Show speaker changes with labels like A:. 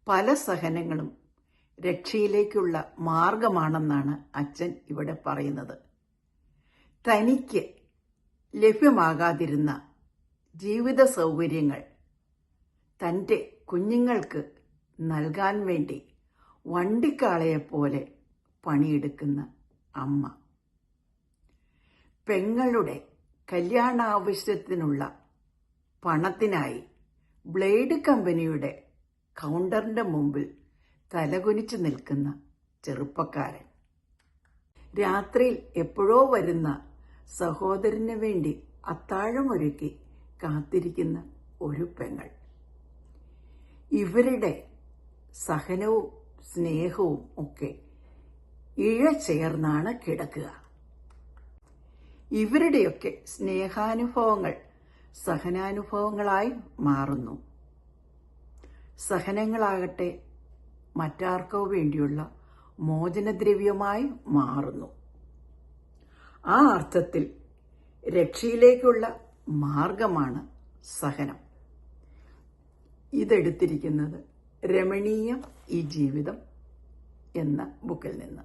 A: പല സഹനങ്ങളും രക്ഷയിലേക്കുള്ള മാർഗമാണെന്നാണ് അച്ഛൻ ഇവിടെ പറയുന്നത്. തനിക്ക് ലഭ്യമാകാതിരുന്ന ജീവിത സൗകര്യങ്ങൾ തൻ്റെ കുഞ്ഞുങ്ങൾക്ക് നൽകാൻ വേണ്ടി വണ്ടിക്കാളയെപ്പോലെ പണിയെടുക്കുന്ന അമ്മ, പെങ്ങളുടെ കല്യാണാവശ്യത്തിനുള്ള പണത്തിനായി ബ്ലേഡ് കമ്പനിയുടെ കൗണ്ടറിന്റെ മുമ്പിൽ തലകുനിച്ച് നിൽക്കുന്ന ചെറുപ്പക്കാരൻ, രാത്രിയിൽ എപ്പോഴോ വരുന്ന സഹോദരന് വേണ്ടി അത്താഴമൊരുക്കി കാത്തിരിക്കുന്ന ഒരു പെങ്ങൾ. ഇവരുടെ സഹനവും സ്നേഹവും ഒക്കെ ഇഴചേർന്നാണ് കിടക്കുക. ഇവരുടെയൊക്കെ സ്നേഹാനുഭവങ്ങൾ സഹനാനുഭവങ്ങളായി മാറുന്നു. സഹനങ്ങളാകട്ടെ മറ്റാർക്കോ വേണ്ടിയുള്ള മോചനദ്രവ്യമായി മാറുന്നു. ആ അർത്ഥത്തിൽ രക്ഷയിലേക്കുള്ള മാർഗമാണ് സഹനം. ഇതെടുത്തിരിക്കുന്നത് രമണീയം ഈ ജീവിതം എന്ന ബുക്കിൽ നിന്ന്.